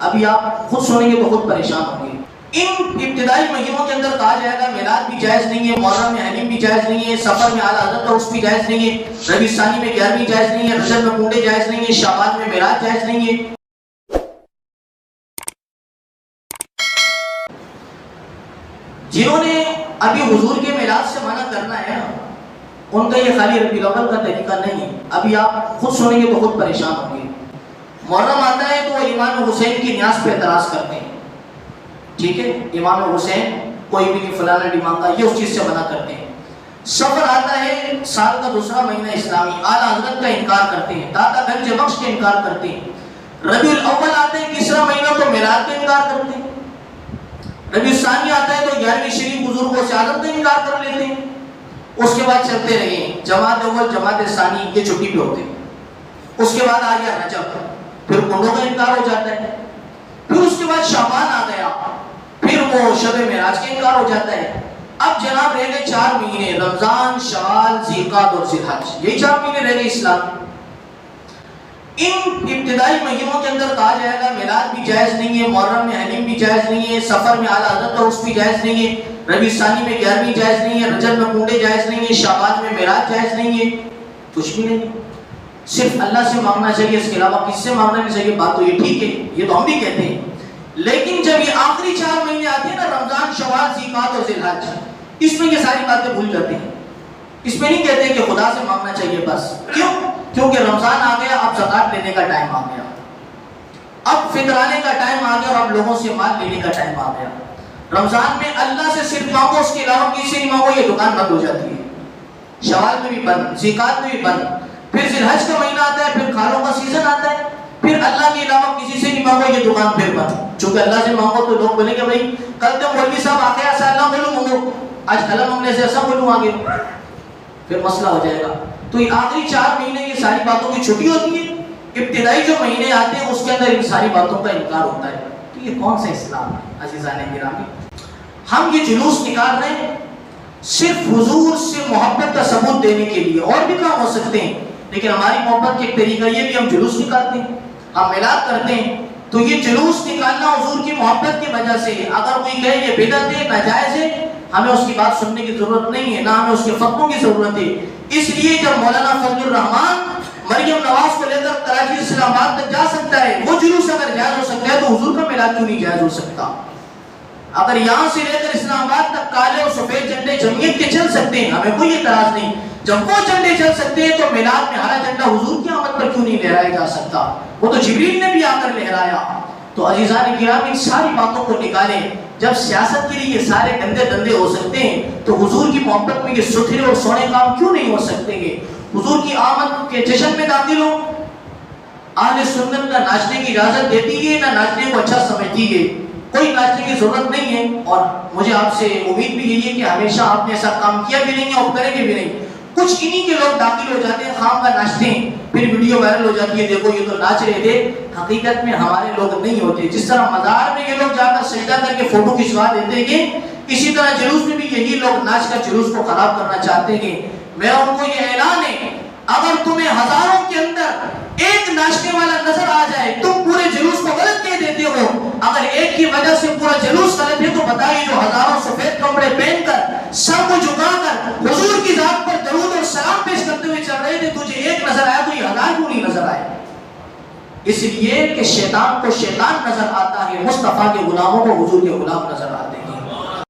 ابھی آپ خود سنیں گے تو خود پریشان ہوں گے. ان ابتدائی مہینوں کے اندر کہا جائے گا میلاد بھی جائز نہیں ہے، محرم میں حلیم بھی جائز نہیں ہے، سفر میں اعلیٰ حضرت عرس بھی جائز نہیں ہے، ربیع ثانی میں 11ویں جائز نہیں ہے، رجب میں کنڈے جائز نہیں ہے، شعبان میں میلاد جائز نہیں ہے. جنہوں نے ابھی حضور کے میلاد سے منع کرنا ہے ان کا یہ خالی ربیع الاول کا طریقہ نہیں ہے. ابھی آپ خود سنیں گے تو خود پریشان ہوں گے. محرم آتا ہے تو وہ امام حسین کی نیاز پہ اعتراض کرتے ہیں. ٹھیک ہے، امام حسین کوئی بھی نہیں فلانا نہیں مانگا، یہ اس چیز سے منع کرتے ہیں. سفر آتا ہے سال کا دوسرا مہینہ اسلامی، اعلیٰ حضرت کا انکار کرتے ہیں، داتا گنج بخش کا انکار کرتے ہیں. ربیع الاول آتے ہیں تیسرا مہینہ تو میلاد کا انکار کرتے ہیں. ربیع ثانی آتا ہے تو 11ویں شریف بزرگوں سے عادت کا انکار کر لیتے ہیں. اس کے بعد چلتے رہے جماعت اول جماعت ثانی یہ چھٹی پہ ہوتے ہیں. اس کے بعد آ گیا رجب، پھر کنڈوں کا انکار ہو جاتا ہے. پھر اس کے بعد شعبان آ گیا، پھر وہ شب معراج کا انکار ہو جاتا ہے. اب جناب رہ گئے 4 مہینے، رمضان، شوال، ذوالقعدہ اور ذوالحج، یہی 4 مہینے رہ گئے اسلام. ان ابتدائی مہینوں کے اندر کہا جائے گا میلاد بھی جائز نہیں ہے، محرم میں حلیم بھی جائز نہیں ہے، سفر میں اعلیٰ حضرت عرس بھی جائز نہیں ہے، ربیع ثانی میں 11ویں جائز نہیں ہے، رجب میں کنڈے جائز نہیں ہے، شعبان میں معراج جائز نہیں ہے. کچھ بھی نہیں، صرف اللہ سے مانگنا چاہیے، اس کے علاوہ کس سے مانگنا نہیں چاہیے. بات تو یہ ٹھیک ہے، یہ تو ہم بھی کہتے ہیں. لیکن جب یہ آخری 4 مہینے آتے ہیں نا، رمضان، شوال، ذوالقعدہ اور ذوالحج، اس میں یہ ساری باتیں بھول جاتے ہیں. اس میں نہیں کہتے کہ خدا سے مانگنا چاہیے بس. کیوں؟ کیونکہ رمضان آ گیا، اب زکات لینے کا ٹائم آ گیا، اب فطرانے کا ٹائم آ گیا، اور اب لوگوں سے مال لینے کا ٹائم آ گیا. رمضان میں اللہ سے صرف مانگو، اس کے علاوہ کسی سے نہیں مانگو، یہ دکان بند ہو جاتی ہے. شوال میں بھی بند، ذوالقعدہ میں بھی بند. پھر ذوالحج کا مہینہ آتا ہے، پھر کھالوں کا سیزن آتا ہے، پھر اللہ کے علاوہ کسی سے نہیں مانگو، یہ دکان پھر بند. چونکہ اللہ سے مانگو تو لوگ بولیں گے بھائی کل تو مولوی صاحب آ گیا ایسا اللہ بولوں مانگو، آج کلم مانگنے سے ایسا بولوں آگے، پھر مسئلہ ہو جائے گا. تو یہ آخری 4 مہینے یہ ساری باتوں کی چھٹی ہوتی ہے. ابتدائی جو مہینے آتے ہیں اس کے اندر ان ساری باتوں کا انکار ہوتا ہے. تو یہ کون سا اسلام ہے عزیزان گرامی؟ ہم یہ جلوس نکال رہے ہیں صرف حضور سے محبت کا ثبوت دینے کے لیے، اور بھی کام ہو سکتے ہیں، لیکن ہماری محبت کے ایک طریقہ یہ بھی ہم جلوس نکالتے ہیں، ہم میلاد کرتے ہیں. تو یہ جلوس نکالنا حضور کی محبت کی وجہ سے. اگر کوئی کہے یہ بدعت ہے، ناجائز ہے، ہمیں اس کی بات سننے کی ضرورت نہیں ہے، نہ ہمیں اس کے فتووں کی ضرورت ہے. اس لیے جب مولانا فضل الرحمان مریم نواز کو لے کر کراچی سے اسلام آباد تک جا سکتا ہے، وہ جلوس اگر جائز ہو سکتا ہے تو حضور کا میلاد کیوں نہیں جائز ہو سکتا؟ اگر یہاں سے لے کر اسلام آباد تک کالے اور سفید جھنڈے جمعیت کے چل سکتے ہیں، ہمیں کوئی اعتراض نہیں. جب وہ جھنڈے چل سکتے ہیں تو میلاد میں ہرا جھنڈا حضور کی آمد پر کیوں نہیں لہرایا جا سکتا؟ وہ تو جبریل نے بھی آ کر لہرایا. تو عزیزان کرام ان ساری باتوں کو نکالیں. جب سیاست کے لیے یہ سارے گندے دندے ہو سکتے ہیں تو حضور کی محبت میں یہ ستھرے اور سونے کام کیوں نہیں ہو سکتے ہیں؟ حضور کی آمد کے جشن میں داخل ہو، اہل سنت نہ ناچنے کی اجازت دیتی ہے نہ ناچنے کو اچھا سمجھتی ہے. کوئی ناچنے کی ضرورت نہیں ہے، اور مجھے آپ سے امید بھی یہی ہے کہ ہمیشہ آپ نے ایسا کام کیا بھی نہیں ہے اور کریں گے بھی نہیں. کچھ انہی کے لوگ داخل ہو جاتے ہیں، خام کا ناچتے ہیں، پھر ویڈیو وائرل ہو جاتی ہے، دیکھو یہ تو ناچ رہے تھے. حقیقت میں ہمارے لوگ نہیں ہوتے. جس طرح مزار میں یہ لوگ جا کر سجدہ کر کے فوٹو کھنچوا دیتے ہیں، اسی طرح جلوس میں بھی یہی لوگ ناچ کر جلوس کو خراب کرنا چاہتے ہیں. میرا ان کو یہ اعلان ہے، اگر تمہیں ہزاروں کے اندر ایک ناچنے والا نظر آ جائے تم پورے جلوس کو غلط کہہ دیتے ہو. اگر ایک کی وجہ سے پورا جلوس غلط ہے تو بتائیے جو ہزاروں سفید کپڑے پہن کر سر کو جھکا کر حضور کی ذات پر درود اور سلام پیش کرتے ہوئے چل رہے تھے، تجھے ایک نظر آیا تو یہ ہزار کیوں نہیں نظر آئے؟ اس لیے کہ شیطان کو شیطان نظر آتا ہے، مصطفیٰ کے غلاموں کو حضور کے غلام نظر آتے ہیں.